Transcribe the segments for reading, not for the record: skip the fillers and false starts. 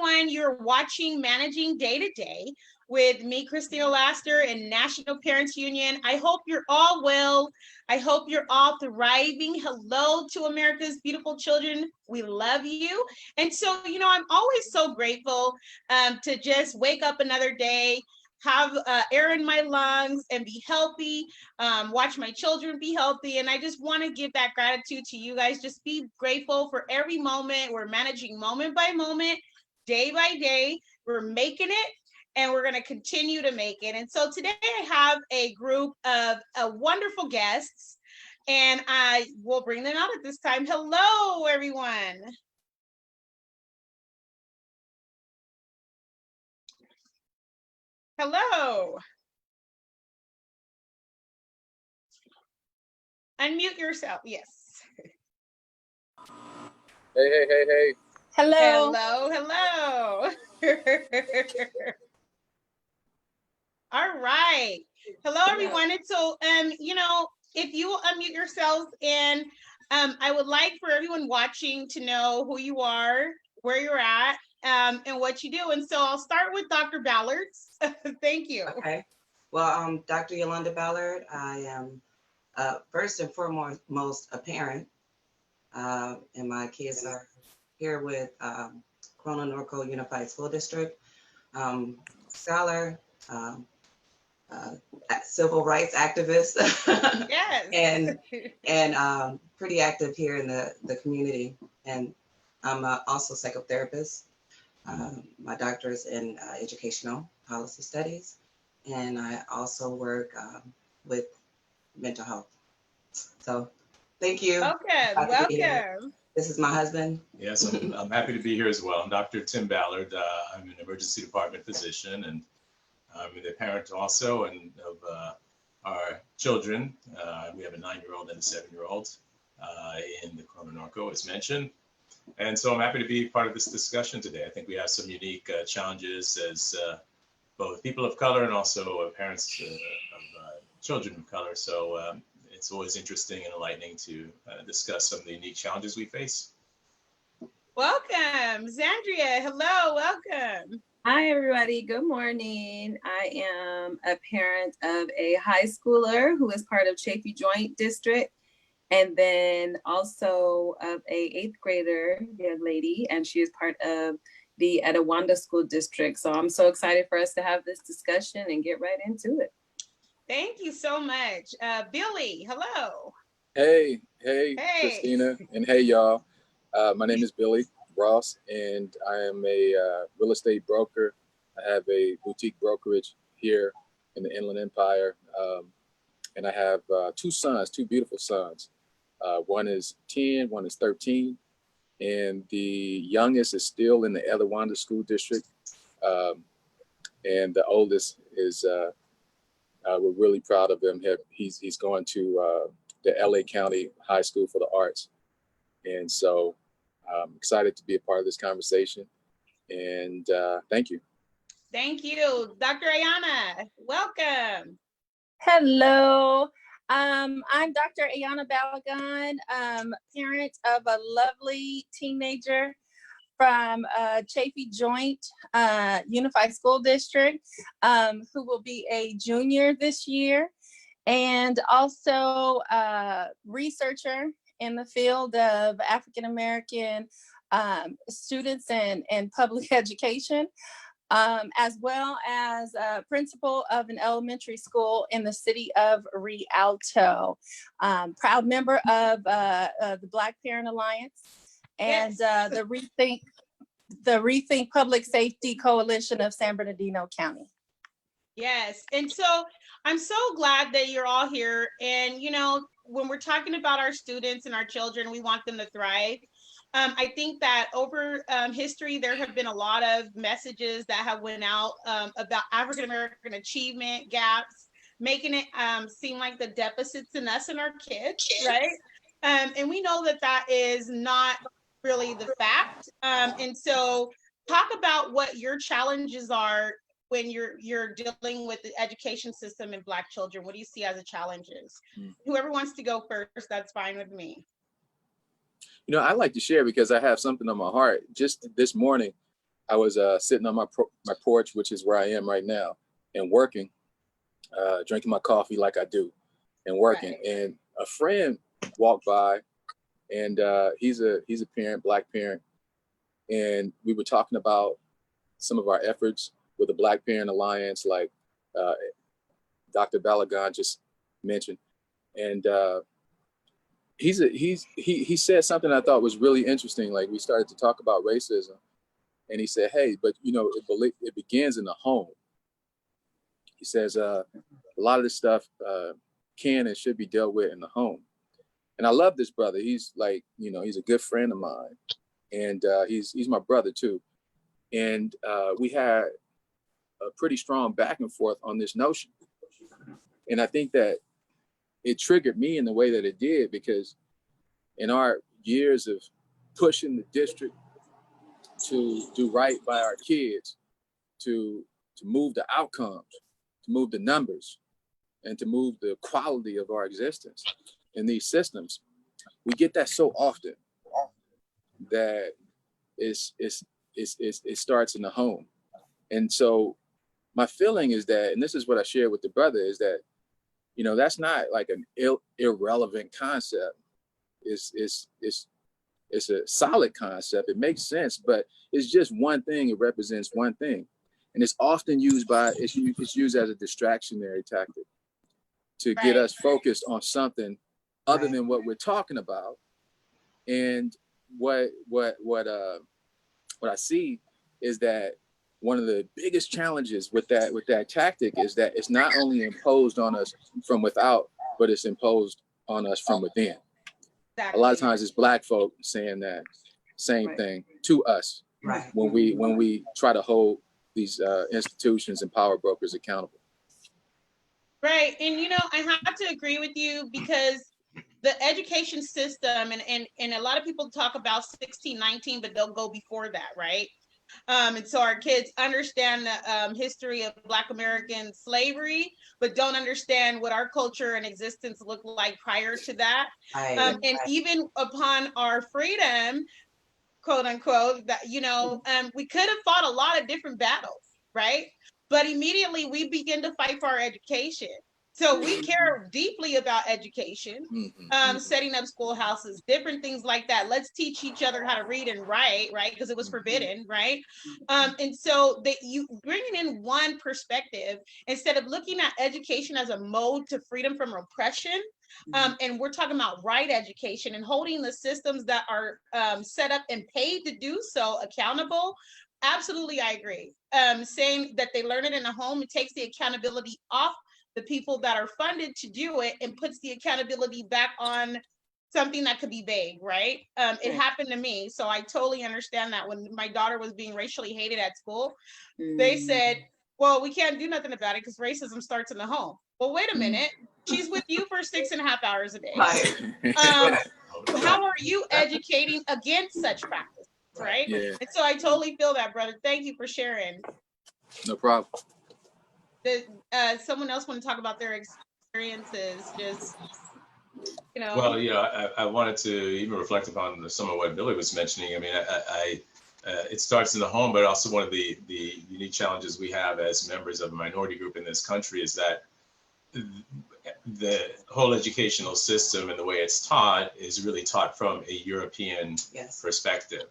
everyone. You're watching Managing Day to Day with me, Christina Laster, and National Parents Union. I hope you're all well. I hope you're all thriving. Hello to America's beautiful children. We love you. And so, I'm always so grateful to just wake up another day, have air in my lungs and be healthy, watch my children be healthy. And I just want to give that gratitude to you guys. Just be grateful for every moment. We're managing moment by moment, day by day. We're making it and we're going to continue to make it. And so today I have a group of wonderful guests and I will bring them out at this time. Hello, everyone. Hello. Unmute yourself. Yes. Hey. Hello. All right. Hello, everyone. And so, if you will unmute yourselves, and I would like for everyone watching to know who you are, where you're at, and what you do. And so I'll start with Dr. Ballard. Thank you. Okay. Well, I'm Dr. Yolanda Ballard. I am first and foremost a parent, and my kids are here with Corona Norco Unified School District, scholar, civil rights activist, Yes. and pretty active here in the community. And I'm also a psychotherapist. My doctorate is in educational policy studies, and I also work with mental health. So thank you. Welcome. This is my husband. Yes, I'm happy to be here as well. I'm Dr. Tim Ballard. I'm an emergency department physician, and I'm the parent also and of our children. We have a 9-year-old and a 7-year-old in the Corona Norco, as mentioned. And so I'm happy to be part of this discussion today. I think we have some unique challenges as both people of color and also parents of children of color. So it's always interesting and enlightening to discuss some of the unique challenges we face. Welcome. Zandria, hello, welcome. Hi, everybody. Good morning. I am a parent of a high schooler who is part of Chafee Joint District, and then also of a 8th grader, young lady, and she is part of the Etowanda School District. So I'm so excited for us to have this discussion and get right into it. Thank you so much. Billy, hello. Hey, Christina, and hey, y'all. My name is Billy Ross, and I am a real estate broker. I have a boutique brokerage here in the Inland Empire, and I have 2 beautiful sons. One is 10, one is 13, and the youngest is still in the Etowanda School District, and the oldest is, we're really proud of him. He's going to the LA County High School for the Arts, and so I'm excited to be a part of this conversation, and thank you. Thank you. Dr. Ayana, welcome. Hello. I'm Dr. Ayana Balagan, parent of a lovely teenager from Chafee Joint Unified School District, who will be a junior this year, and also a researcher in the field of African-American students and public education, as well as principal of an elementary school in the city of Rialto. Proud member of the Black Parent Alliance and Yes. the Rethink Public Safety Coalition of San Bernardino County. Yes. And so I'm so glad that you're all here. And, when we're talking about our students and our children, we want them to thrive. I think that over history, there have been a lot of messages that have went out about African-American achievement gaps, making it seem like the deficits in us and our kids, right? And we know that that is not really the fact. And so talk about what your challenges are when you're dealing with the education system and Black children. What do you see as the challenges? Whoever wants to go first, that's fine with me. I like to share because I have something on my heart. Just this morning, I was sitting on my porch, which is where I am right now, and working, drinking my coffee like I do, and working. Right. And a friend walked by, and he's a parent, Black parent, and we were talking about some of our efforts with the Black Parent Alliance, like Dr. Balagan just mentioned, and he said something I thought was really interesting. Like, we started to talk about racism, and he said, "Hey, but you know, it begins in the home." He says a lot of this stuff can and should be dealt with in the home. And I love this brother. He's like, you know, he's a good friend of mine, and he's my brother too. And we had a pretty strong back and forth on this notion. And I think that it triggered me in the way that it did, because in our years of pushing the district to do right by our kids, to move the outcomes, to move the numbers, and to move the quality of our existence in these systems, we get that so often that it starts in the home. And so my feeling is that, and this is what I shared with the brother, is that, you know, that's not like an irrelevant concept. It's a solid concept. It makes sense, but it's just one thing. It represents one thing. And it's often used it's used as a distractionary tactic to get us focused on something other than what we're talking about. And what I see is that one of the biggest challenges with that tactic is that it's not only imposed on us from without, but it's imposed on us from within. Exactly. A lot of times it's Black folk saying that same thing to us when we try to hold these institutions and power brokers accountable. Right. And, you know, I have to agree with you, because the education system, and a lot of people talk about 1619, but they'll go before that, right? And so our kids understand the history of Black American slavery, but don't understand what our culture and existence looked like prior to that. And even upon our freedom, quote unquote, that, you know, we could have fought a lot of different battles, right? But immediately we begin to fight for our education. So we care deeply about education, setting up schoolhouses, different things like that. Let's teach each other how to read and write, right? Because it was forbidden, right? And so that you bringing in one perspective instead of looking at education as a mode to freedom from oppression. And we're talking about right education and holding the systems that are set up and paid to do so accountable. Absolutely, I agree. Saying that they learn it in a home, it takes the accountability off the people that are funded to do it and puts the accountability back on something that could be vague, right? It happened to me. So I totally understand that. When my daughter was being racially hated at school, they said, well, we can't do nothing about it because racism starts in the home. Well, wait a minute. She's with you for 6.5 hours a day. How are you educating against such practice, right? Yeah. And so I totally feel that, brother. Thank you for sharing. No problem. Someone else want to talk about their experiences, just, you know. Well, you know, I wanted to even reflect upon some of what Billy was mentioning. I mean, it starts in the home, but also one of the unique challenges we have as members of a minority group in this country is that the whole educational system and the way it's taught is really taught from a European perspective.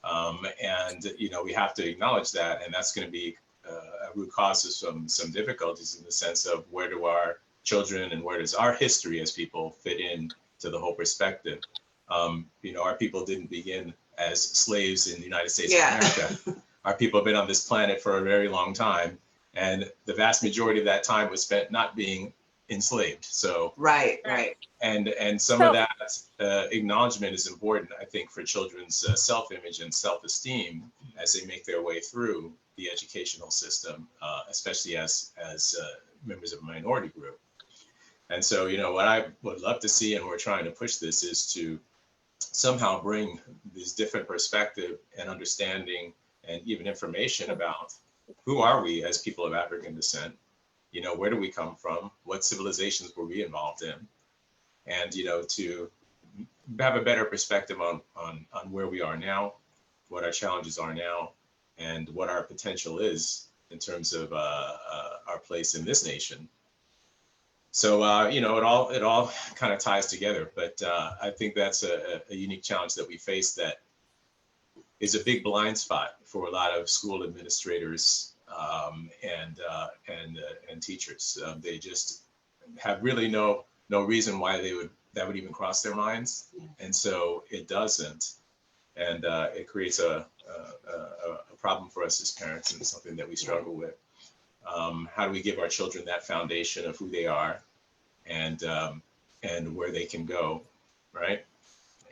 And, you know, we have to acknowledge that, and that's going to be a root cause of some difficulties in the sense of where do our children and where does our history as people fit in to the whole perspective. You know, our people didn't begin as slaves in the United States of America. Our people have been on this planet for a very long time, and the vast majority of that time was spent not being enslaved. So and some of that acknowledgement is important, I think, for children's self-image and self-esteem as they make their way through the educational system, especially as members of a minority group. And so, you know, what I would love to see, and we're trying to push this, is to somehow bring these different perspective and understanding and even information about who are we as people of African descent. You know, where do we come from? What civilizations were we involved in? And, you know, to have a better perspective on where we are now, what our challenges are now, and what our potential is in terms of our place in this nation. So, you know, it all kind of ties together, but I think that's a unique challenge that we face that is a big blind spot for a lot of school administrators and teachers. They just have really no reason why that would even cross their minds, and so it doesn't, and it creates a problem for us as parents, and something that we struggle with. How do we give our children that foundation of who they are, and where they can go, right?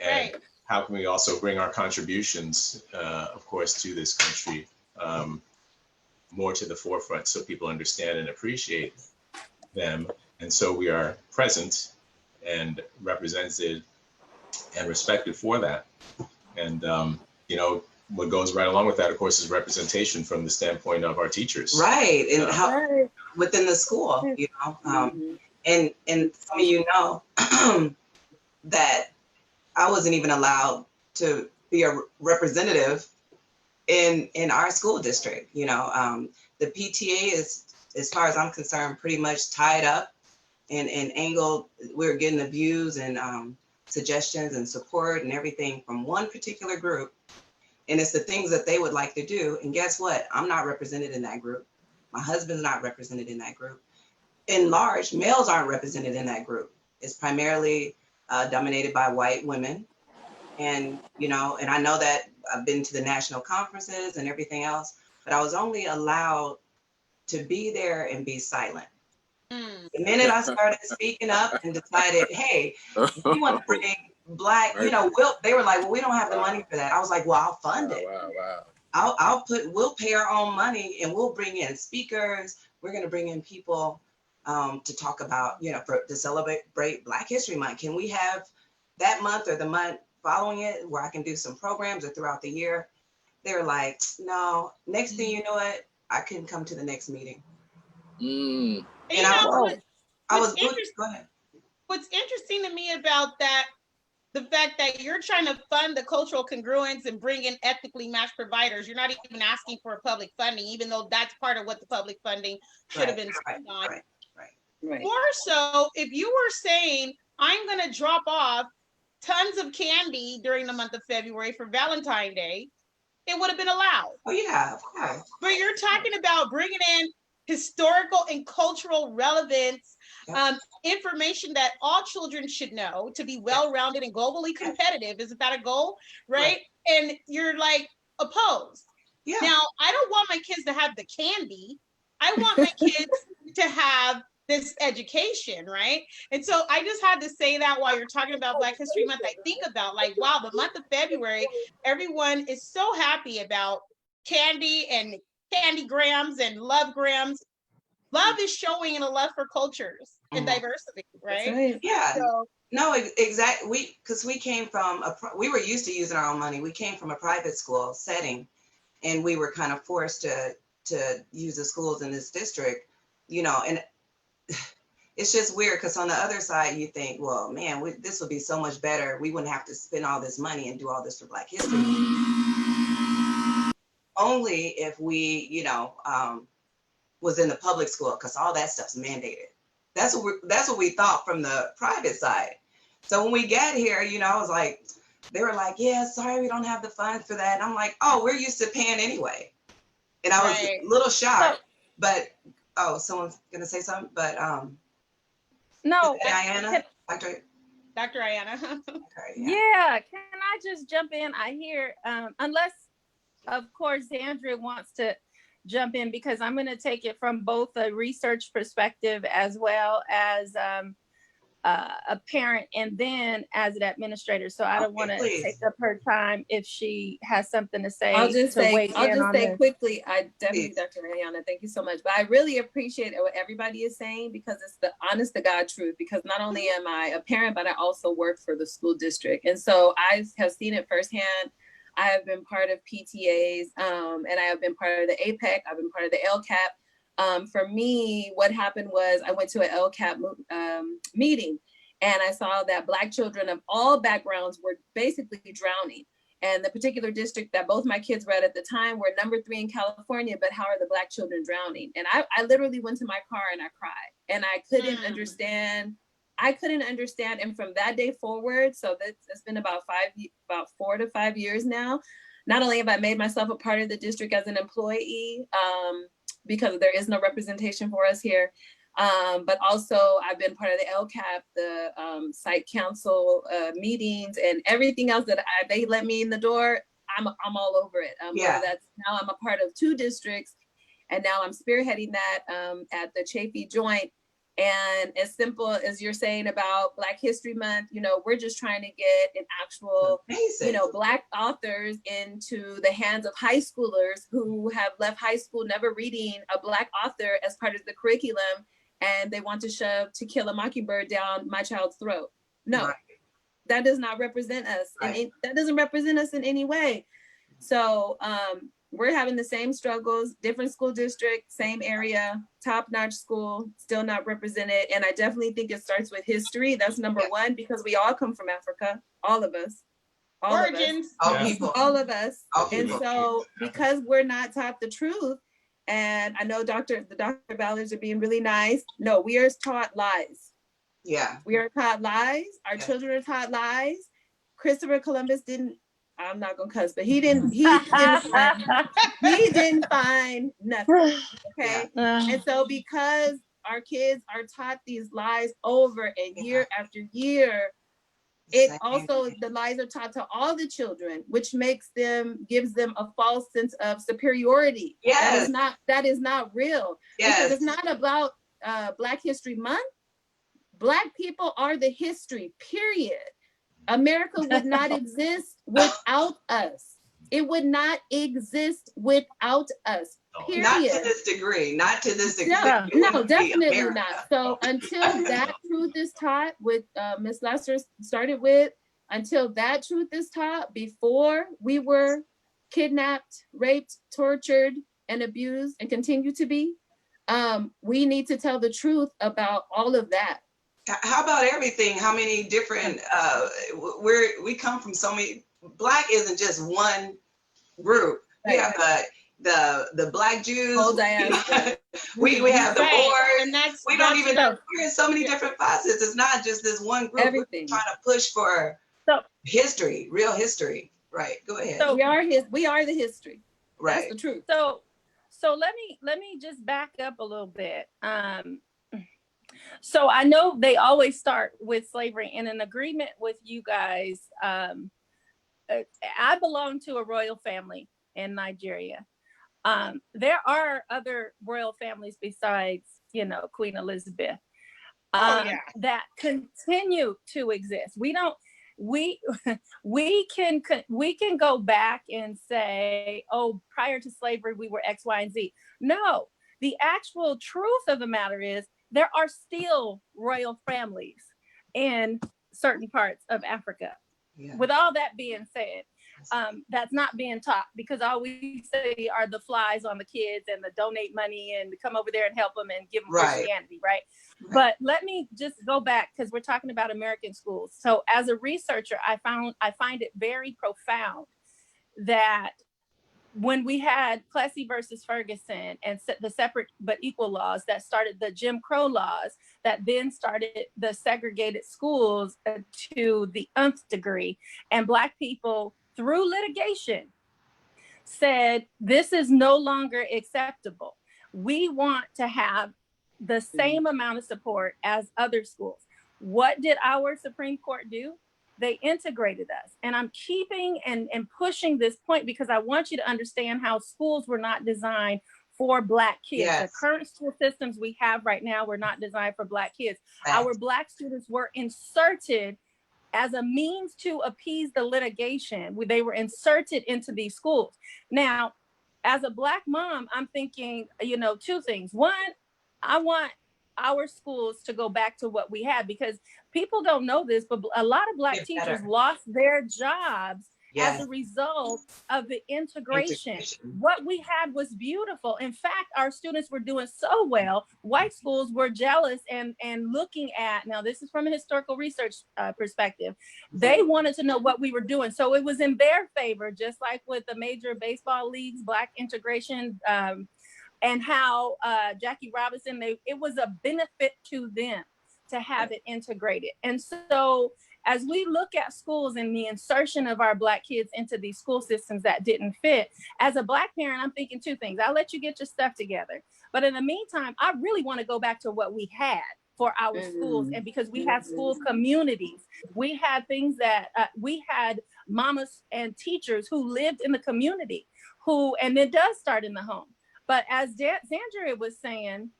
And how can we also bring our contributions, of course, to this country more to the forefront, so people understand and appreciate them, and so we are present and represented and respected for that. And you know, what goes right along with that, of course, is representation from the standpoint of our teachers. Right, and how within the school, you know, and some of you know that I wasn't even allowed to be a representative in our school district. You know, the PTA is, as far as I'm concerned, pretty much tied up and angled. We're getting the views and suggestions and support and everything from one particular group. And it's the things that they would like to do. And guess what? I'm not represented in that group. My husband's not represented in that group. In large, males aren't represented in that group. It's primarily dominated by white women. And, you know, and I know that I've been to the national conferences and everything else, but I was only allowed to be there and be silent. The minute I started speaking up and decided, hey, we want to bring Black, you know, they were like, well, we don't have the money for that. I was like, well, I'll fund it. We'll pay our own money, and we'll bring in speakers. We're going to bring in people to talk about, you know, to celebrate Black History Month. Can we have that month or the month following it where I can do some programs, or throughout the year? They were like, no, next thing you know it, I couldn't come to the next meeting. And I was go ahead. What's interesting to me about that, the fact that you're trying to fund the cultural congruence and bring in ethnically matched providers, you're not even asking for public funding, even though that's part of what the public funding should have been spent on. More so, if you were saying, I'm going to drop off tons of candy during the month of February for Valentine's Day, it would have been allowed. Oh yeah, of course. But you're talking about bringing in historical and cultural relevance, information that all children should know to be well-rounded and globally competitive. Isn't that a goal, right? And you're like opposed. Now, I don't want my kids to have the candy. I want my kids to have this education, right? And so I just had to say that while you're talking about Black History Month. I think about, like, wow, the month of February, everyone is so happy about candy and candy grams and love grams. Love is showing in a love for cultures and diversity, right? Yeah. So, no, exactly. Because we came from we were used to using our own money. We came from a private school setting, and we were kind of forced to use the schools in this district, you know. And it's just weird because on the other side, you think, well, man, this would be so much better. We wouldn't have to spend all this money and do all this for Black History. Only if we, you know, was in the public school, because all that stuff's mandated. That's what we thought from the private side. So when we got here, you know, I was like, they were like, yeah, sorry, we don't have the funds for that. And I'm like, oh, we're used to paying anyway. And I was a little shocked, but someone's gonna say something, but no, Diana, Dr. Ayana. Yeah, can I just jump in? I hear, unless, of course, Andrea wants to jump in, because I'm going to take it from both a research perspective as well as a parent, and then as an administrator. So I don't want to take up her time if she has something to say. I'll just say quickly, I definitely, Dr. Ayana, thank you so much. But I really appreciate what everybody is saying, because it's the honest to God truth, because not only am I a parent, but I also work for the school district. And so I have seen it firsthand. I have been part of PTAs, and I have been part of the APEC. I've been part of the LCAP. For me, what happened was I went to an LCAP meeting, and I saw that Black children of all backgrounds were basically drowning. And the particular district that both my kids were at the time were number 3 in California, but how are the Black children drowning? And I literally went to my car and I cried, and I couldn't understand. I couldn't understand. And from that day forward, so it's been about 4 to 5 years now. Not only have I made myself a part of the district as an employee, because there is no representation for us here, but also I've been part of the LCAP, the site council meetings, and everything else that they let me in the door. I'm all over it. Whether that's now I'm a part of 2 districts, and now I'm spearheading that at the Chafee Joint. And as simple as you're saying about Black History Month, you know, we're just trying to get an actual, you know, Black authors into the hands of high schoolers who have left high school never reading a Black author as part of the curriculum, and they want to shove To Kill a Mockingbird down my child's throat. No, that does not represent us. And that doesn't represent us in any way. So we're having the same struggles, different school district, same area, top-notch school, still not represented. And I definitely think it starts with history. That's number 1, because we all come from Africa, all of us. Origins. All of us. And so because we're not taught the truth, and I know the Dr. Ballards are being really nice. No, we are taught lies. Yeah. We are taught lies. Our children are taught lies. Christopher Columbus didn't, I'm not gonna cuss, but he didn't find nothing. Okay. And so because our kids are taught these lies over and year after year, the lies are taught to all the children, which gives them a false sense of superiority. Yes. That is not real. Yes. Because it's not about Black History Month. Black people are the history, period. America would not exist without us. It would not exist without us, period. Not to this degree, not to this degree. No, definitely not. So until that truth is taught, with Ms. Laster started with, until that truth is taught, before we were kidnapped, raped, tortured, and abused, and continue to be, we need to tell the truth about all of that. How about everything? How many different, we come from so many. Black isn't just one group. We have the Black Jews. We have the Moors. We don't even know. We're in so many different facets. It's not just this one group. Everything. We're trying to push for history, real history. Right. Go ahead. So we are the history. Right. That's the truth. So let me just back up a little bit. So I know they always start with slavery, and in agreement with you guys, I belong to a royal family in Nigeria. There are other royal families besides, you know, Queen Elizabeth, that continue to exist. We can go back and say, oh, prior to slavery, we were X, Y, and Z. No, the actual truth of the matter is there are still royal families in certain parts of Africa. Yeah. With all that being said, that's not being taught, because all we say are the flies on the kids and the donate money and come over there and help them and give them Christianity, right? But let me just go back, because we're talking about American schools. So as a researcher, I find it very profound that when we had Plessy versus Ferguson and the separate but equal laws that started the Jim Crow laws, that then started the segregated schools to the nth degree, and Black people through litigation said, this is no longer acceptable. We want to have the same amount of support as other schools. What did our Supreme Court do? They integrated us. And I'm keeping and pushing this point because I want you to understand how schools were not designed for Black kids. Yes. The current school systems we have right now were not designed for Black kids. Yes. Our Black students were inserted as a means to appease the litigation. They were inserted into these schools. Now, as a Black mom, I'm thinking, you know, two things. One, I want our schools to go back to what we had, because people don't know this, but a lot of Black teachers lost their jobs as a result of the integration. What we had was beautiful. In fact, our students were doing so well. White schools were jealous and looking at, now this is from a historical research perspective, they wanted to know what we were doing. So it was in their favor, just like with the major baseball leagues, Black integration, and how Jackie Robinson, it was a benefit to them to have it integrated. And so as we look at schools and the insertion of our Black kids into these school systems that didn't fit, as a Black parent, I'm thinking two things. I'll let you get your stuff together. But in the meantime, I really want to go back to what we had for our schools. And because we had school communities, we had things that we had mamas and teachers who lived in the community and it does start in the home. But as Zandria was saying,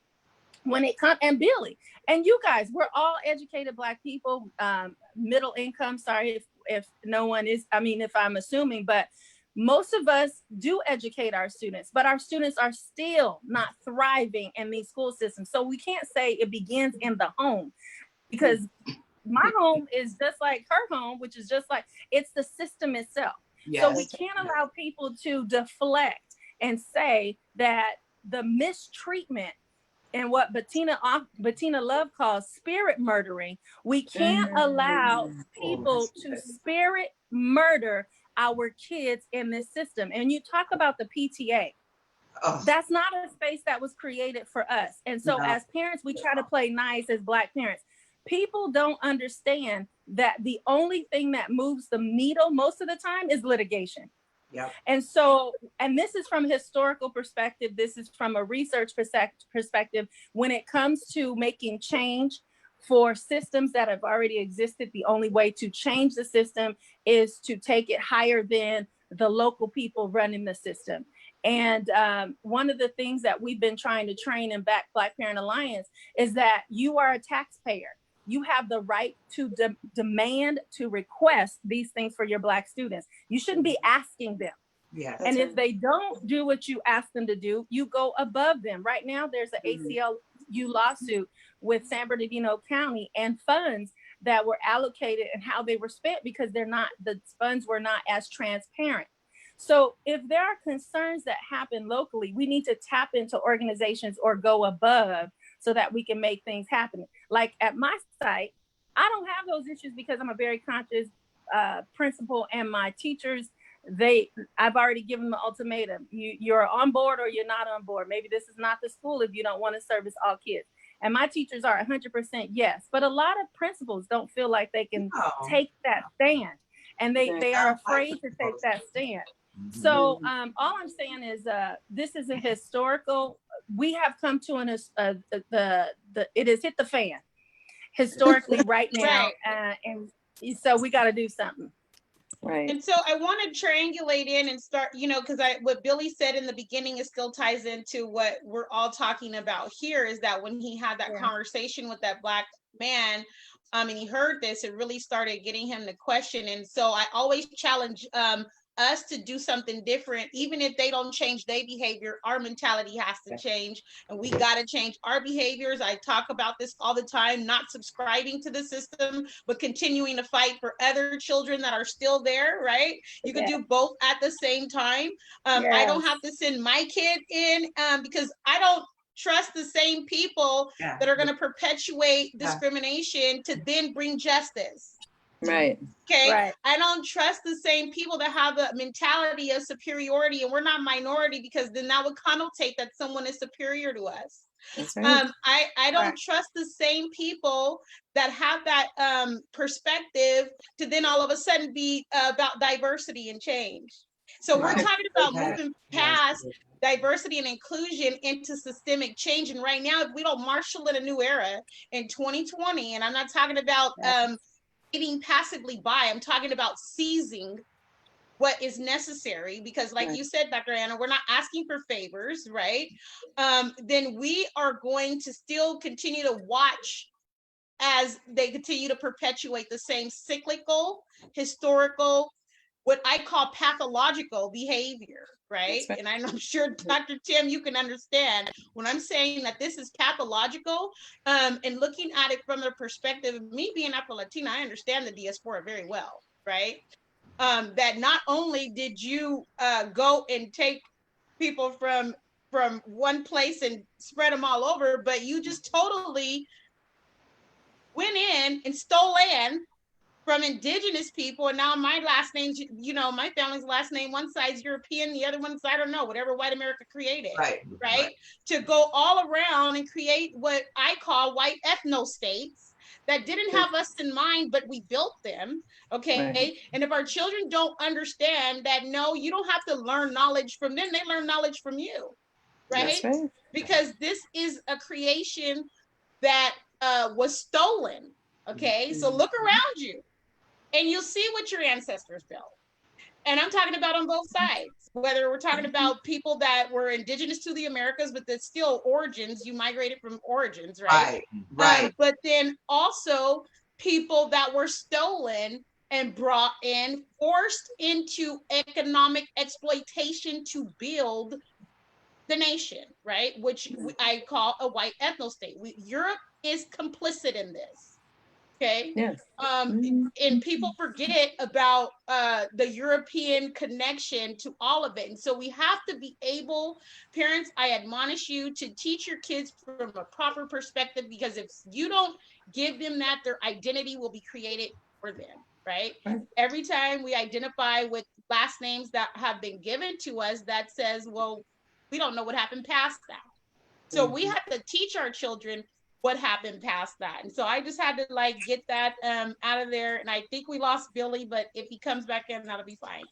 when it comes, and Billy, and you guys, we're all educated Black people, middle income. Sorry if no one is, I mean, if I'm assuming, but most of us do educate our students, but our students are still not thriving in these school systems. So we can't say it begins in the home, because my home is just like her home, which is just like, it's the system itself. So we can't allow people to deflect and say that the mistreatment and what Bettina Love calls spirit murdering, we can't allow people to spirit murder our kids in this system. And you talk about the PTA. That's not a space that was created for us. And so as parents, we try to play nice as Black parents. People don't understand that the only thing that moves the needle most of the time is litigation. Yep. And so, and this is from a historical perspective, this is from a research perspective, when it comes to making change for systems that have already existed, the only way to change the system is to take it higher than the local people running the system. And one of the things that we've been trying to train in Black Parent Alliance is that you are a taxpayer. You have the right to demand, to request these things for your Black students. You shouldn't be asking them. Yeah. And if they don't do what you ask them to do, you go above them. Right now, there's an ACLU lawsuit with San Bernardino County and funds that were allocated and how they were spent because the funds were not as transparent. So if there are concerns that happen locally, we need to tap into organizations or go above so that we can make things happen. Like at my site, I don't have those issues because I'm a very conscious principal, and my teachers, I've already given them an ultimatum. You're on board or you're not on board. Maybe this is not the school if you don't want to service all kids. And my teachers are 100% yes. But a lot of principals don't feel like they can take that stand. And they are afraid to take that stand. So all I'm saying is this is a historical, we have come to it has hit the fan historically right now. And so we got to do something. Right. And so I want to triangulate in and start, because what Billy said in the beginning, it still ties into what we're all talking about here, is that when he had that conversation with that Black man, and he heard this, it really started getting him to question. And so I always challenge us to do something different. Even if they don't change their behavior, our mentality has to change, and we got to change our behaviors. I talk about this all the time, not subscribing to the system, but continuing to fight for other children that are still there, right? You can do both at the same time. I don't have to send my kid in because I don't trust the same people that are going to perpetuate discrimination to then bring justice. Right. Okay. Right. I don't trust the same people that have a mentality of superiority, and we're not minority, because then that would connotate that someone is superior to us. That's right. I don't trust the same people that have that perspective to then all of a sudden be about diversity and change. So we're talking about moving past diversity and inclusion into systemic change. And right now, if we don't marshal in a new era in 2020, and I'm not talking about getting passively by, I'm talking about seizing what is necessary, because like you said, Dr. Anna, we're not asking for favors, right? Then we are going to still continue to watch as they continue to perpetuate the same cyclical, historical, what I call pathological behavior, right? And I'm sure, Dr. Tim, you can understand when I'm saying that this is pathological, and looking at it from the perspective of me being Afro-Latina, I understand the diaspora very well, right? that not only did you go and take people from one place and spread them all over, but you just totally went in and stole land from indigenous people. And now my last name's, you know, my family's last name, one side's European, the other one's, I don't know, whatever white America created, right? To go all around and create what I call white ethno states that didn't have us in mind, but we built them, okay? Right. And if our children don't understand that, no, you don't have to learn knowledge from them, they learn knowledge from you, right? Because this is a creation that was stolen, okay? So look around you and you'll see what your ancestors built. And I'm talking about on both sides, whether we're talking about people that were indigenous to the Americas, but that's still origins, you migrated from origins, right? Right. But then also people that were stolen and brought in, forced into economic exploitation to build the nation, right? Which I call a white ethno state. Europe is complicit in this. Okay. Yes. And people forget about the European connection to all of it. And so we have to be able, parents, I admonish you to teach your kids from a proper perspective, because if you don't give them that, their identity will be created for them, right? Every time we identify with last names that have been given to us that says, well, we don't know what happened past that. So we have to teach our children what happened past that. And so I just had to like get that out of there. And I think we lost Billy, but if he comes back in, that'll be fine.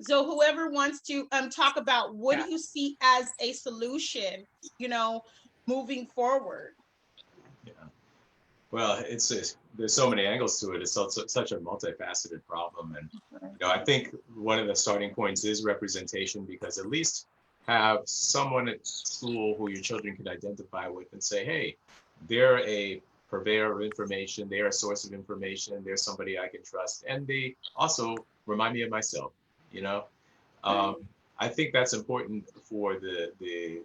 So whoever wants to talk about what do you see as a solution, you know, moving forward? Yeah. Well, there's so many angles to it. It's such a multifaceted problem. And you know, I think one of the starting points is representation, because at least have someone at school who your children can identify with and say, hey, they're a purveyor of information, they're a source of information, they're somebody I can trust, and they also remind me of myself, you know? I think that's important for the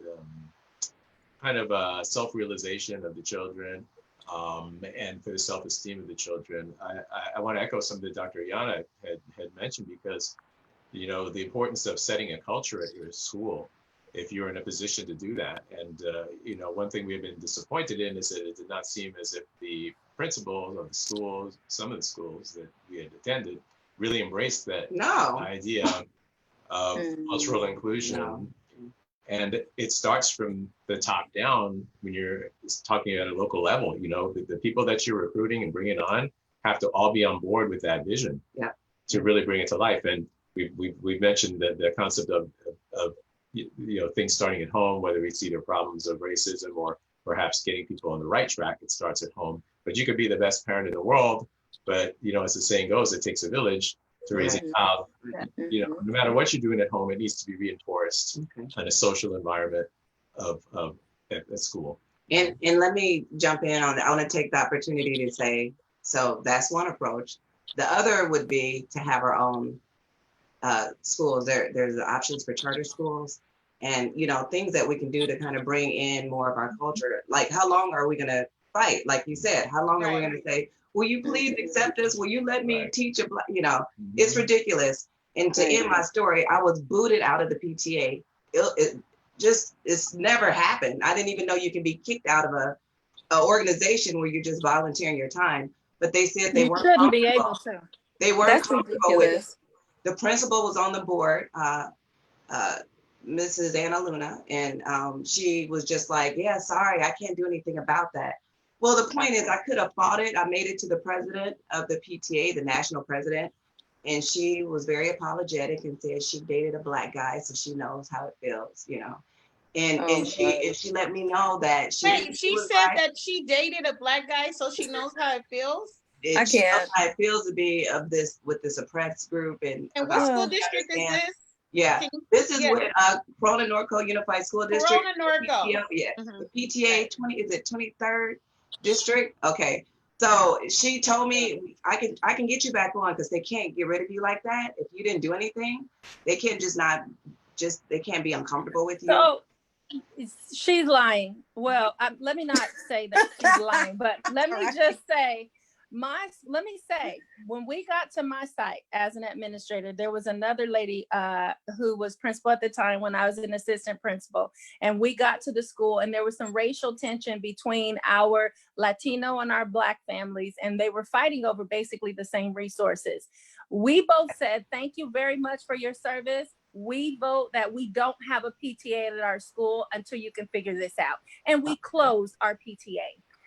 kind of self-realization of the children, and for the self-esteem of the children. I want to echo something that Dr. Ayana had mentioned, because you know, the importance of setting a culture at your school, if you're in a position to do that. And, you know, one thing we've been disappointed in is that it did not seem as if the principals of the schools, some of the schools that we had attended, really embraced that idea of cultural inclusion. And it starts from the top down when you're talking at a local level. You know, the people that you're recruiting and bringing on have to all be on board with that vision to really bring it to life. And we've mentioned the concept of you know, things starting at home, whether it's either problems of racism or perhaps getting people on the right track. It starts at home. But you could be the best parent in the world, but you know, as the saying goes, it takes a village to raise a child. You know, no matter what you're doing at home, it needs to be reinforced in a social environment at school. And let me jump in on that. I want to take the opportunity to say, so that's one approach. The other would be to have our own schools. There's options for charter schools, and you know, things that we can do to kind of bring in more of our culture. Like, how long are we going to fight? Like you said, how long are we going to say, will you please accept this? Will you let me teach a, you know, it's ridiculous. And to end my story, I was booted out of the PTA. It's never happened. I didn't even know you can be kicked out of a organization where you're just volunteering your time. But they said they weren't shouldn't be able to. They weren't comfortable with it. The principal was on the board, Mrs. Anna Luna, and she was just like, yeah, sorry, I can't do anything about that. Well, the point is, I could have fought it. I made it to the president of the PTA, the national president, and she was very apologetic and said she dated a Black guy, so she knows how it feels, you know. And she let me know that she said that she dated a Black guy, so she knows how it feels. I can't. How it feels to be with this oppressed group. And what school district is this? Yeah, this is with Corona Norco Unified School District. Corona Norco. Yeah, the PTA 23rd district. Okay, so she told me I can get you back on, because they can't get rid of you like that if you didn't do anything. They can't they can't be uncomfortable with you. So she's lying. Well, let me not say that she's lying, but let me just say, Let me say, when we got to my site as an administrator, there was another lady who was principal at the time when I was an assistant principal, and we got to the school and there was some racial tension between our Latino and our Black families, and they were fighting over basically the same resources. We both said, thank you very much for your service. We vote that we don't have a PTA at our school until you can figure this out. And we closed our PTA.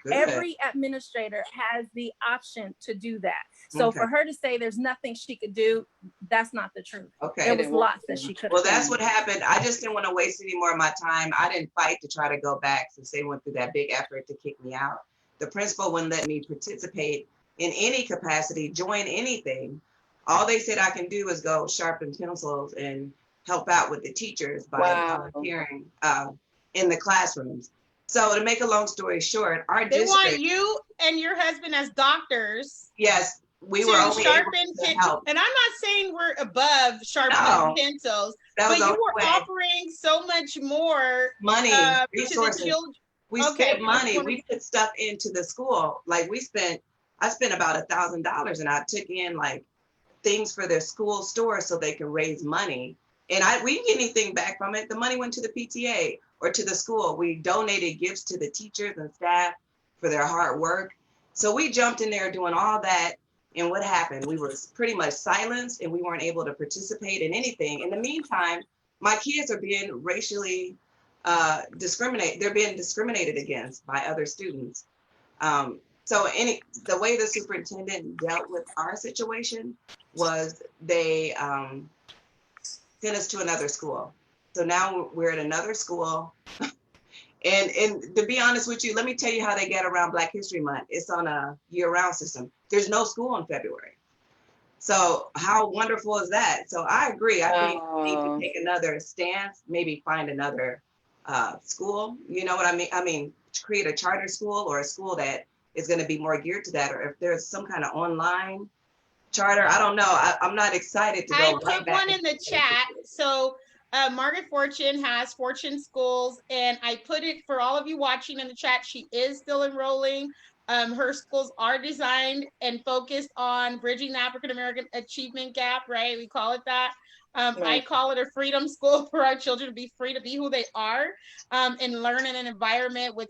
Good. Every administrator has the option to do that. So for her to say there's nothing she could do, that's not the truth. Okay. There was lots that she could. Well, that's what happened. I just didn't want to waste any more of my time. I didn't fight to try to go back since they went through that big effort to kick me out. The principal wouldn't let me participate in any capacity, join anything. All they said I can do is go sharpen pencils and help out with the teachers by volunteering in the classrooms. So to make a long story short, they want you and your husband as doctors. Yes, we were only sharpen pencils. And I'm not saying we're above sharpening pencils, but you were offering so much more money, resources. We spent money. We put stuff into the school. Like I spent about $1,000, and I took in like things for their school store so they can raise money. And we didn't get anything back from it. The money went to the PTA or to the school. We donated gifts to the teachers and staff for their hard work. So we jumped in there doing all that. And what happened? We were pretty much silenced and we weren't able to participate in anything. In the meantime, my kids are being racially discriminated. They're being discriminated against by other students. So the way the superintendent dealt with our situation was they sent us to another school. So now we're at another school. and to be honest with you, let me tell you how they get around Black History Month. It's on a year-round system. There's no school in February. So how wonderful is that? So I agree. I think we need to take another stance, maybe find another school. You know what I mean? I mean, create a charter school or a school that is going to be more geared to that. Or if there's some kind of online charter, I don't know. I'm not excited to go. I put one in the chat. So Margaret Fortune has Fortune Schools, and I put it for all of you watching in the chat. She is still enrolling. Her schools are designed and focused on bridging the African American achievement gap, right? We call it that. I call it a freedom school for our children to be free to be who they are and learn in an environment with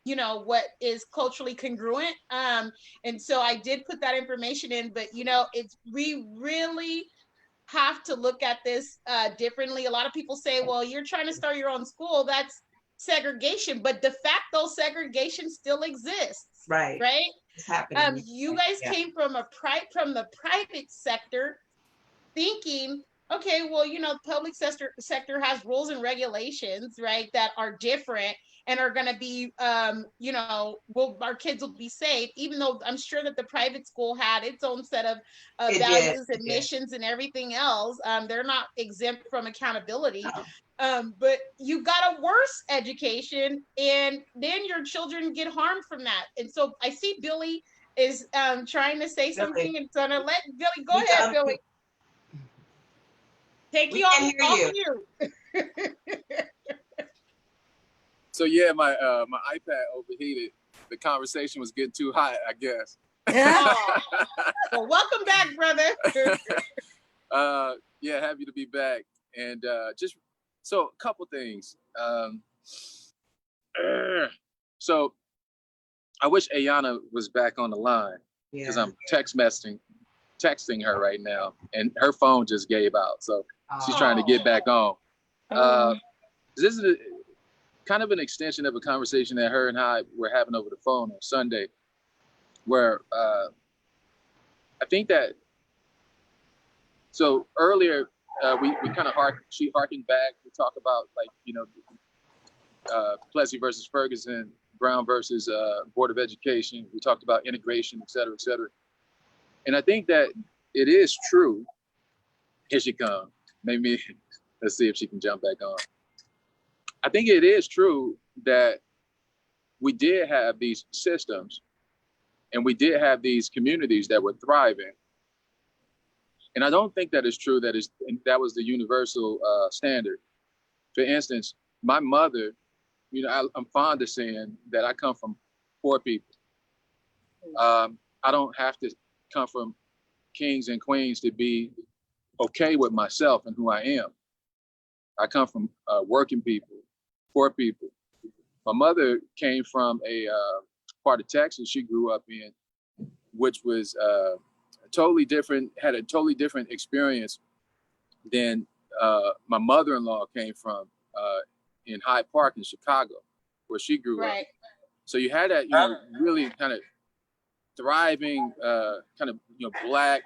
you know, what is culturally congruent. And so I did put that information in, but you know, we really have to look at this differently. A lot of people say, well, you're trying to start your own school. That's segregation, but de facto segregation still exists. Right. It's happening. You guys came from the private sector thinking, okay, well, you know, the public sector has rules and regulations, right, that are different and are going to be, you know, our kids will be safe, even though I'm sure that the private school had its own set of values and missions and everything else. They're not exempt from accountability. But you got a worse education and then your children get harmed from that. And so I see Billy is trying to say something, and so I'm gonna let Billy go ahead, Billy. Take you off of you. So yeah, my iPad overheated. The conversation was getting too hot, I guess. Well, welcome back, brother. Yeah, happy to be back. And so a couple things. So I wish Ayana was back on the line because I'm texting her right now, and her phone just gave out. So she's trying to get back on. This is kind of an extension of a conversation that her and I were having over the phone on Sunday, where I think that, so earlier we kind of she harkened back to talk about, like, you know, Plessy versus Ferguson, Brown versus Board of Education. We talked about integration, et cetera, et cetera. And I think that it is true. Here she comes. Maybe, let's see if she can jump back on. I think it is true that we did have these systems and we did have these communities that were thriving. And I don't think that is true that was the universal standard. For instance, my mother, you know, I'm fond of saying that I come from poor people. I don't have to come from kings and queens to be okay with myself and who I am. I come from working people, poor people. My mother came from a part of Texas she grew up in, which was totally different, had a totally different experience than my mother-in-law came from in Hyde Park in Chicago, where she grew up. So you had that, really kind of thriving, kind of, Black,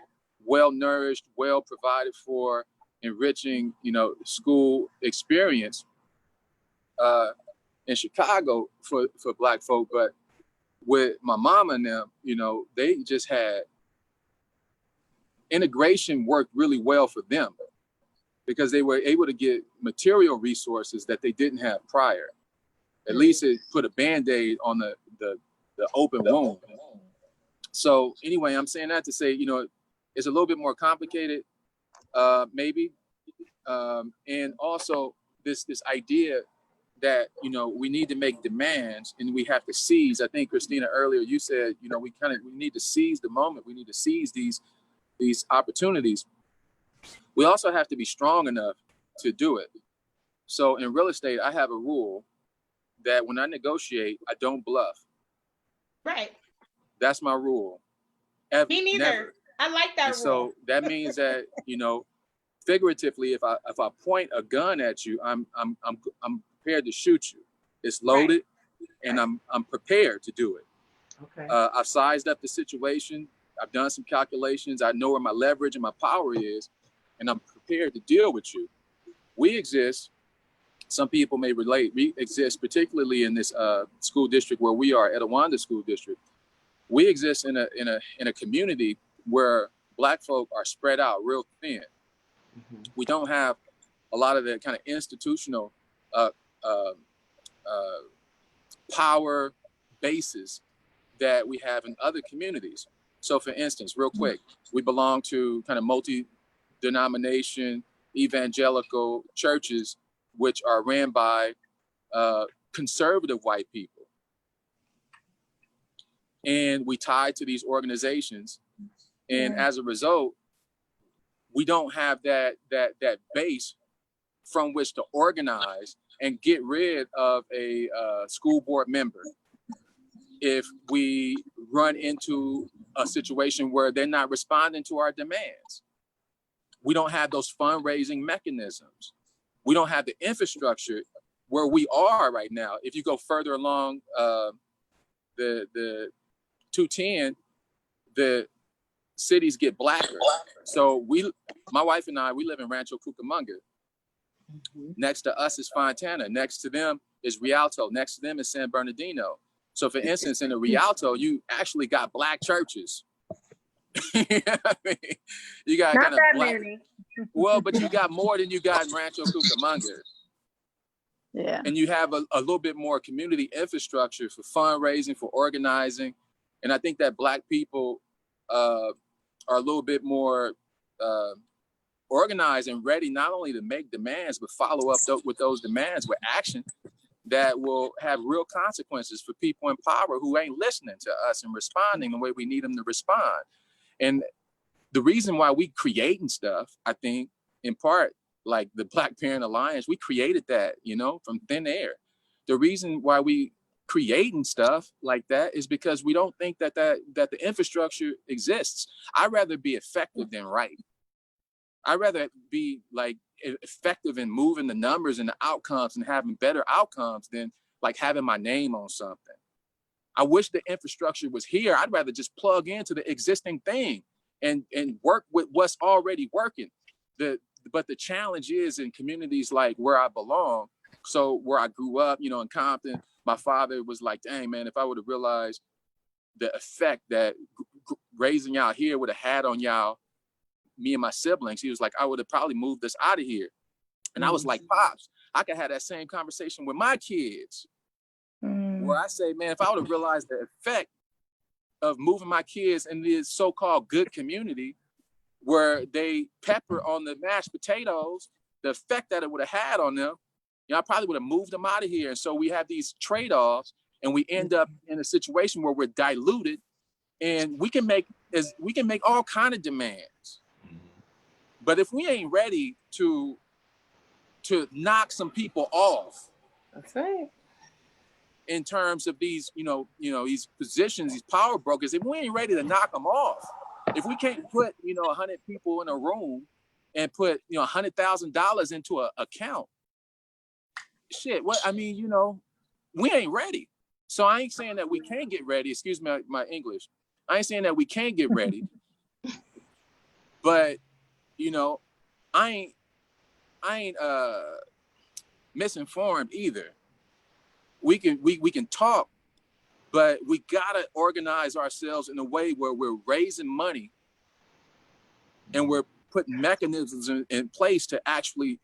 well-nourished, well-provided for, enriching, school experience in Chicago for Black folk. But with my mom and them, they just had integration worked really well for them because they were able to get material resources that they didn't have prior. At least it put a Band-Aid on the open wound. So anyway, I'm saying that to say, it's a little bit more complicated, maybe. And also this idea that, we need to make demands and we have to seize. I think, Christina, earlier you said, we need to seize the moment. We need to seize these opportunities. We also have to be strong enough to do it. So in real estate, I have a rule that when I negotiate, I don't bluff. Right. That's my rule. Me neither. Never. I like that rule. So that means that, figuratively, if I point a gun at you, I'm prepared to shoot you. It's loaded, and I'm prepared to do it. Okay. I've sized up the situation. I've done some calculations. I know where my leverage and my power is, and I'm prepared to deal with you. We exist. Some people may relate. We exist, particularly in this school district where we are, Etowanda School District. We exist in a community where Black folk are spread out real thin. Mm-hmm. We don't have a lot of the kind of institutional power bases that we have in other communities. So for instance, real quick, we belong to kind of multi-denomination evangelical churches, which are ran by conservative white people. And we tied to these organizations. And as a result, we don't have that base from which to organize and get rid of a school board member if we run into a situation where they're not responding to our demands. We don't have those fundraising mechanisms. We don't have the infrastructure where we are right now. If you go further along the 210, the cities get blacker. So my wife and I, we live in Rancho Cucamonga. Mm-hmm. Next to us is Fontana. Next to them is Rialto. Next to them is San Bernardino. So for instance, in the Rialto, you actually got Black churches. You got not kind of that Black. Many. Well, but you got more than you got in Rancho Cucamonga. Yeah. And you have a little bit more community infrastructure for fundraising, for organizing. And I think that Black people are a little bit more organized and ready not only to make demands, but follow up with those demands with action that will have real consequences for people in power who ain't listening to us and responding the way we need them to respond. And the reason why we creating stuff, I think, in part, like the Black Parent Alliance, we created that, from thin air. The reason why we creating stuff like that is because we don't think that the infrastructure exists. I'd rather be effective than right. I'd rather be like effective in moving the numbers and the outcomes and having better outcomes than like having my name on something. I wish the infrastructure was here. I'd rather just plug into the existing thing and work with what's already working. But the challenge is in communities like where I belong. So where I grew up, in Compton, my father was like, dang, man, if I would have realized the effect that raising y'all here would have had on y'all, me and my siblings, he was like, I would have probably moved us out of here. And I was like, Pops, I could have that same conversation with my kids. Where I say, man, if I would have realized the effect of moving my kids in this so-called good community where they pepper on the mashed potatoes, the effect that it would have had on them, I probably would have moved them out of here. And so we have these trade-offs and we end up in a situation where we're diluted And we can make all kind of demands. But if we ain't ready to knock some people off, that's right. In terms of these, these positions, these power brokers, if we ain't ready to knock them off, if we can't put, 100 people in a room and put, $100,000 into an account, shit, we ain't ready. So I ain't saying that we can't get ready. Excuse me, my English. I ain't saying that we can't get ready, but I ain't misinformed either. We can talk, but we gotta organize ourselves in a way where we're raising money and we're putting mechanisms in place to actually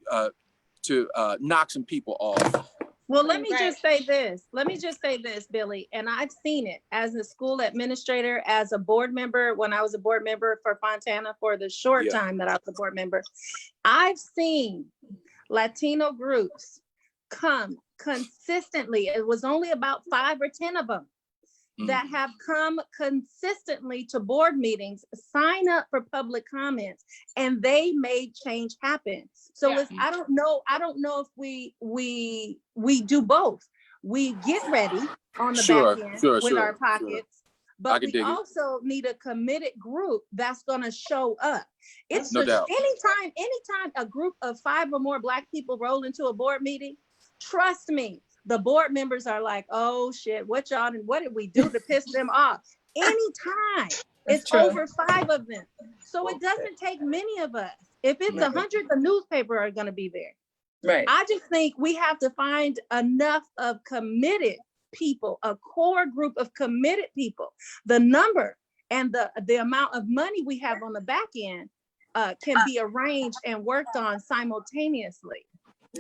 knock some people off. Well, let me just say this. Let me just say this, Billy. And I've seen it as a school administrator, as a board member, when I was a board member for Fontana for the short time that I was a board member. I've seen Latino groups come consistently. It was only about 5 or 10 of them that have come consistently to board meetings, sign up for public comments, and they made change happen. So I don't know if we do both. We get ready on the back end with our pockets, but we also need a committed group that's going to show up. It's no doubt. Anytime a group of 5 or more Black people roll into a board meeting, trust me, the board members are like, oh shit, what did we do to piss them off? Anytime. It's over 5 of them. So it doesn't take many of us. If it's 100, the newspaper are going to be there. Right. I just think we have to find enough of committed people, a core group of committed people. The number and the amount of money we have on the back end can be arranged and worked on simultaneously.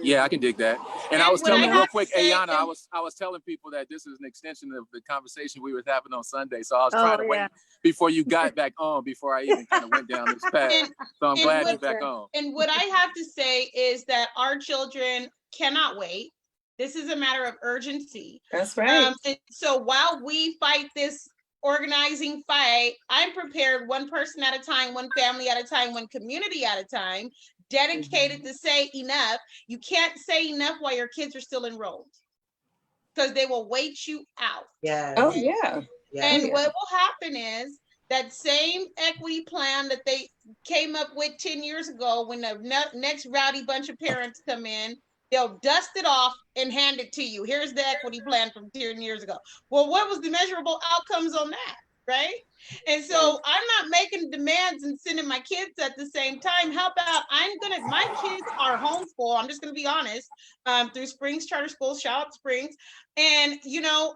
Yeah, I can dig that. And I was telling real quick, Ayana, I was telling people that this is an extension of the conversation we were having on Sunday. So I was trying to wait before you got back on, before I even kind of went down this path. So I'm glad you're back on. And what I have to say is that our children cannot wait. This is a matter of urgency. That's right. And so while we fight this organizing fight, I'm prepared one person at a time, one family at a time, one community at a time, dedicated to say enough. You can't say enough while your kids are still enrolled, because they will wait you out. Yeah. Oh yeah. And what will happen is that same equity plan that they came up with 10 years ago, when the next rowdy bunch of parents come in, they'll dust it off and hand it to you. Here's the equity plan from 10 years ago. Well, what was the measurable outcomes on that? Right? And so I'm not making demands and sending my kids at the same time. How about my kids are homeschooled, I'm just gonna be honest, through Springs Charter School, shout out Springs. And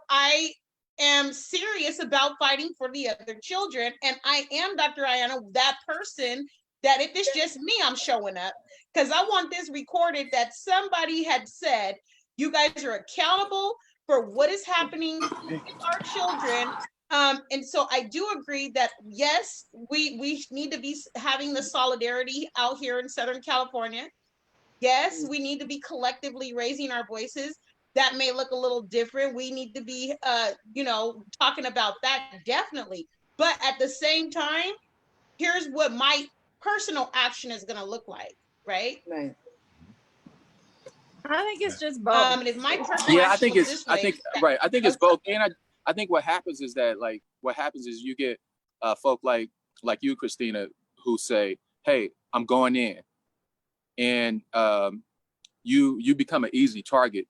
I am serious about fighting for the other children. And I am, Dr. Ayana, that person that if it's just me, I'm showing up, because I want this recorded that somebody had said, you guys are accountable for what is happening with our children. And so I do agree that, yes, we need to be having the solidarity out here in Southern California. Yes, we need to be collectively raising our voices. That may look a little different. We need to be, talking about that, definitely. But at the same time, here's what my personal action is going to look like, right? Right. I think it's just both. And if my personal I think it's both. And I think what happens is that, you get folk like you, Christina, who say, hey, I'm going in. And you become an easy target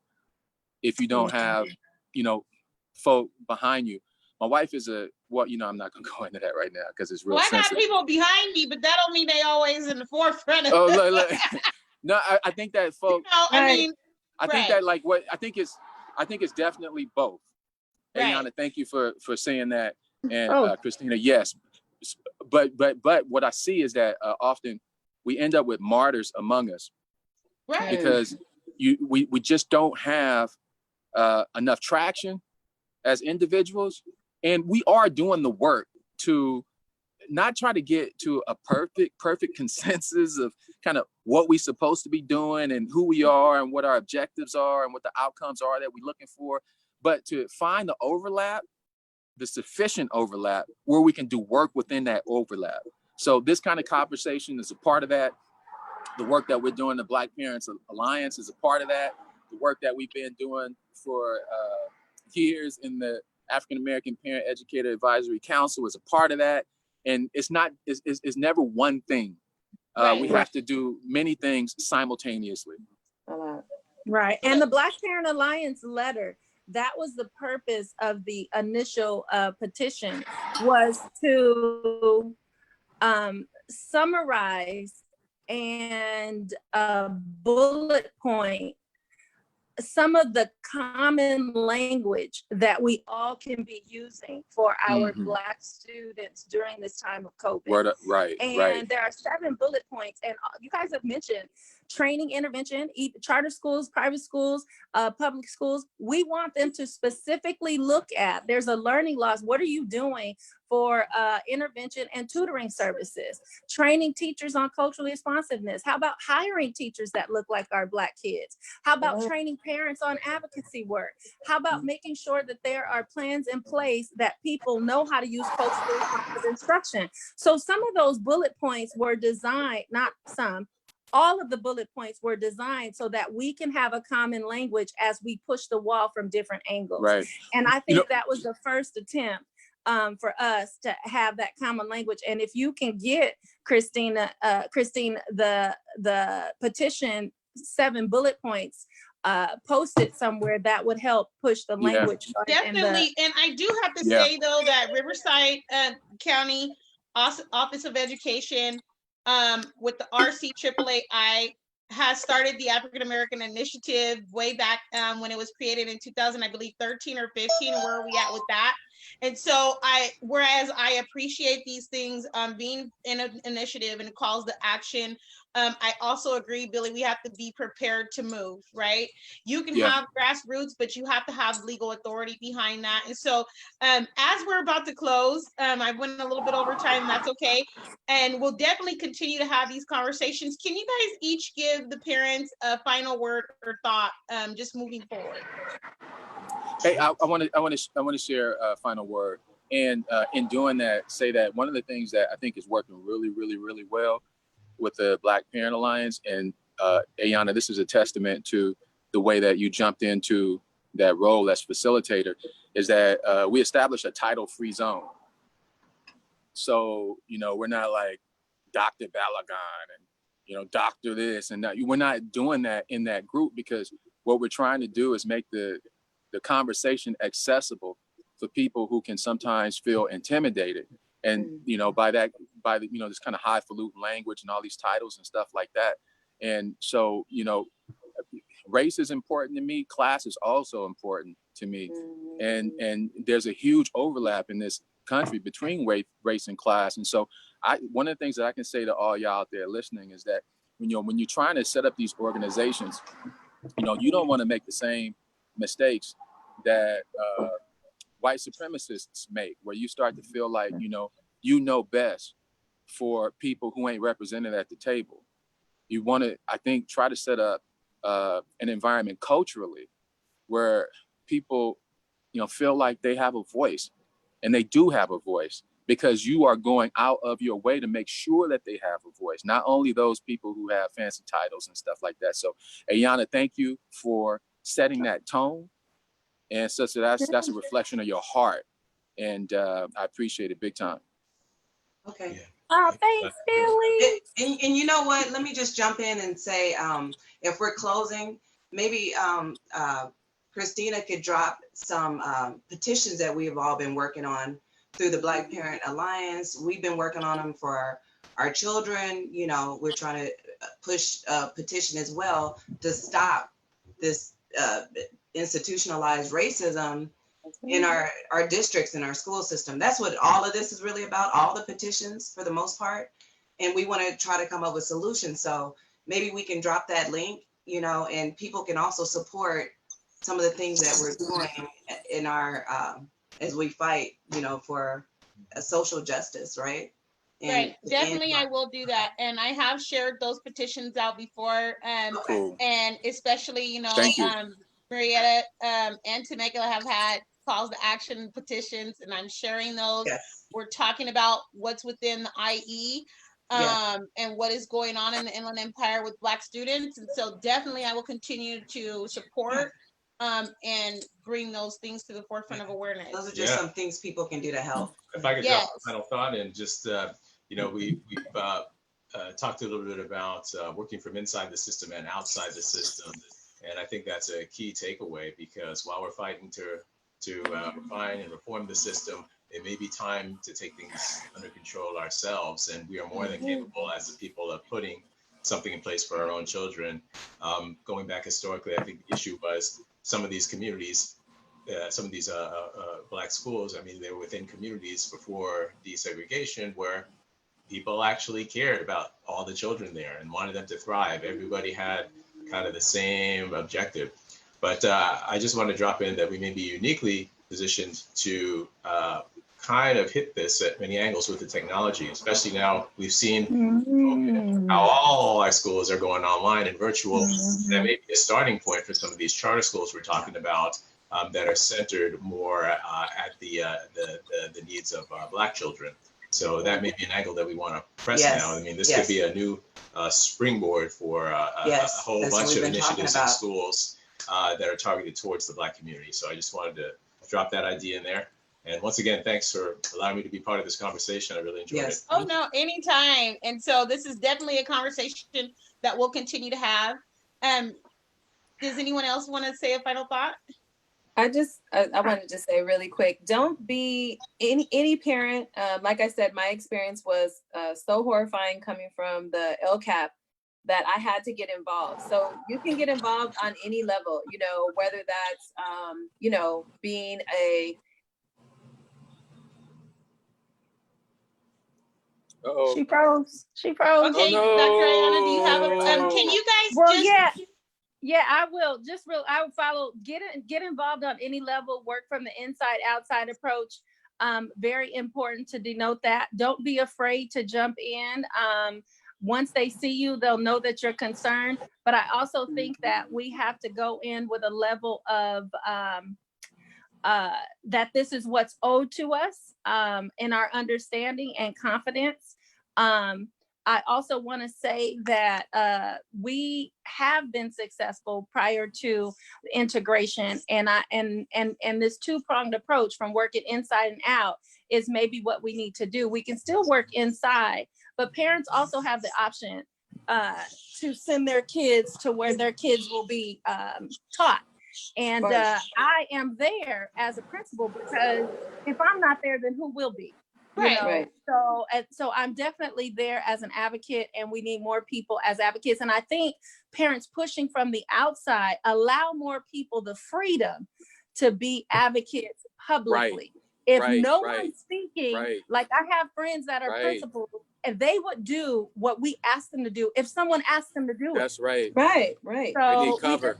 if you don't have, folk behind you. My wife is I'm not going to go into that right now because it's real sensitive. I got people behind me, but that don't mean they always in the forefront of look. No, I think that folk, I think it's definitely both. Right. Ayana, thank you for saying that. And Christina, yes. But what I see is that often we end up with martyrs among us. Right. Because we just don't have enough traction as individuals. And we are doing the work to not try to get to a perfect consensus of kind of what we're supposed to be doing and who we are and what our objectives are and what the outcomes are that we're looking for, but to find the overlap the sufficient overlap where we can do work within that overlap. So this kind of conversation is a part of that. The work that we're doing, the Black Parents Alliance, is a part of that. The work that we've been doing for years in the African American Parent Educator Advisory Council is a part of that. And it's never one thing. We have to do many things simultaneously. Right. And the Black Parent Alliance letter, that was the purpose of the initial petition, was to summarize and bullet point some of the common language that we all can be using for our Black students during this time of COVID. Right. There are 7 bullet points, and you guys have mentioned training, intervention, charter schools, private schools, public schools. We want them to specifically look at, there's a learning loss. What are you doing for intervention and tutoring services? Training teachers on cultural responsiveness. How about hiring teachers that look like our Black kids? How about training parents on advocacy work? How about making sure that there are plans in place that people know how to use culturally responsive instruction? So some of those bullet points were designed, not some, all of the bullet points were designed so that we can have a common language as we push the wall from different angles. Right. And I think that was the first attempt for us to have that common language. And if you can get Christine, the petition 7 bullet points posted somewhere, that would help push the language. Definitely. And I do have to say though that Riverside County Office of Education with the RCAAI has started the African American Initiative way back when it was created in 2000, I believe 13 or 15. Where are we at with that? And so whereas I appreciate these things being in an initiative and calls to action, I also agree, Billy, we have to be prepared to move, right? You can have grassroots, but you have to have legal authority behind that. And so as we're about to close, I went a little bit over time, that's okay. And we'll definitely continue to have these conversations. Can you guys each give the parents a final word or thought just moving forward? Hey, I want to share a final word, and in doing that, say that one of the things that I think is working really, really, really well with the Black Parent Alliance, and Ayanna, this is a testament to the way that you jumped into that role as facilitator, is that we established a title-free zone. So, we're not like Dr. Balagan and, Dr. this and that. We're not doing that in that group, because what we're trying to do is make the conversation accessible for people who can sometimes feel intimidated. And, by this kind of highfalutin language and all these titles and stuff like that. And so, race is important to me. Class is also important to me. And there's a huge overlap in this country between race and class. And so one of the things that I can say to all y'all out there listening is that, when you're trying to set up these organizations, you don't want to make the same mistakes that white supremacists make, where you start to feel like, you know best for people who ain't represented at the table. You want to, I think, try to set up an environment culturally where people, feel like they have a voice, and they do have a voice, because you are going out of your way to make sure that they have a voice, not only those people who have fancy titles and stuff like that. So, Ayanna, thank you for setting that tone. And so that's a reflection of your heart. And I appreciate it big time. Okay. Oh, thanks, Billy. And you know what? Let me just jump in and say, if we're closing, maybe Christina could drop some petitions that we've all been working on through the Black Parent Alliance. We've been working on them for our children. We're trying to push a petition as well to stop this institutionalized racism in our districts, in our school system. That's what all of this is really about, all the petitions for the most part. And we want to try to come up with solutions. So maybe we can drop that link, and people can also support some of the things that we're doing in our, as we fight, for a social justice, right? Right, definitely I will do that. And I have shared those petitions out before, Cool. And especially, Thank you. Marietta and Temecula have had calls to action petitions, and I'm sharing those. Yes. We're talking about what's within the IE. And what is going on in the Inland Empire with Black students. And so definitely I will continue to support and bring those things to the forefront of awareness. Those are just some things people can do to help. If I could drop a final thought and just, we've talked a little bit about working from inside the system and outside the system. And I think that's a key takeaway, because while we're fighting to refine and reform the system, it may be time to take things under control ourselves, and we are more than capable as the people of putting something in place for our own children. Going back historically, I think the issue was some of these communities, some of these Black schools, I mean, they were within communities before desegregation where people actually cared about all the children there and wanted them to thrive. Everybody had kind of the same objective. But I just want to drop in that we may be uniquely positioned to kind of hit this at many angles with the technology, especially now we've seen how all our schools are going online and virtual. That may be a starting point for some of these charter schools we're talking about that are centered more at the needs of Black children. So that may be an angle that we want to press now. I mean, this could be a new springboard for a whole bunch of initiatives in schools that are targeted towards the Black community. So I just wanted to drop that idea in there. And once again, thanks for allowing me to be part of this conversation. I really enjoyed it. Oh, no, anytime. And so this is definitely a conversation that we'll continue to have. Does anyone else want to say a final thought? I wanted to say really quick, don't be any parent. Like I said, my experience was so horrifying coming from the LCAP that I had to get involved. So you can get involved on any level, whether that's, being a, She froze. Okay, Dr. Ayana, do you have can you guys Yeah, I will. I would follow, get involved on any level, work from the inside outside approach. Very important to denote that. Don't be afraid to jump in. Once they see you, they'll know that you're concerned. But I also think that we have to go in with a level of that this is what's owed to us in our understanding and confidence. I also want to say that we have been successful prior to integration, and this two-pronged approach from working inside and out is maybe what we need to do. We can still work inside, but parents also have the option to send their kids to where their kids will be taught. And I am there as a principal, because if I'm not there, then who will be? Right. So I'm definitely there as an advocate, and we need more people as advocates. And I think parents pushing from the outside allow more people the freedom to be advocates publicly. If no one's speaking, like I have friends that are principals, and they would do what we ask them to do if someone asked them to do it. That's right. Right. They So need cover.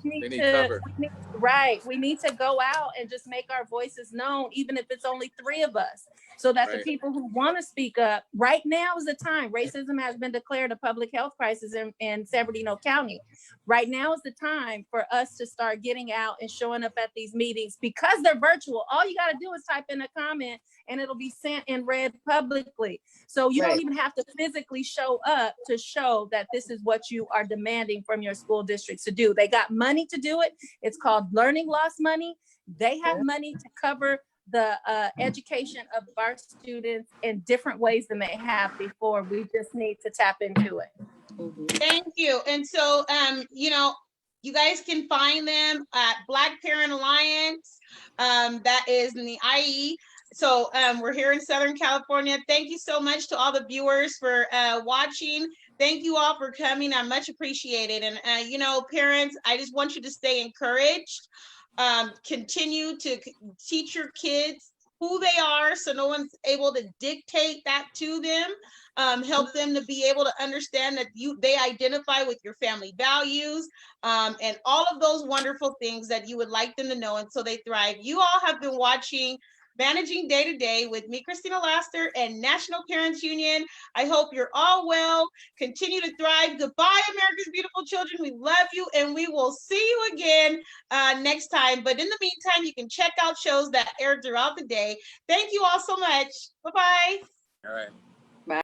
We need to go out and just make our voices known, even if it's only 3 of us, so that the people who want to speak up, right now is the time. Racism has been declared a public health crisis in San Bernardino County. Right now is the time for us to start getting out and showing up at these meetings, because they're virtual. All you got to do is type in a comment and it'll be sent and read publicly. So you don't even have to physically show up to show that this is what you are demanding from your school districts to do. They got money to do it. It's called learning loss money. They have money to cover the education of our students in different ways than they have before. We just need to tap into it. Thank you. And so, you guys can find them at Black Parent Alliance. That is in the IE. So we're here in Southern California. Thank you so much to all the viewers for watching. Thank you all for coming. I much appreciate it. And, parents, I just want you to stay encouraged. Continue to teach your kids who they are, so no one's able to dictate that to them. Help them to be able to understand that they identify with your family values, and all of those wonderful things that you would like them to know, and so they thrive. You all have been watching Managing Day to Day with me, Christina Laster, and National Parents Union. I hope you're all well. Continue to thrive. Goodbye, America's beautiful children. We love you, and we will see you again next time. But in the meantime, you can check out shows that air throughout the day. Thank you all so much. Bye-bye. All right.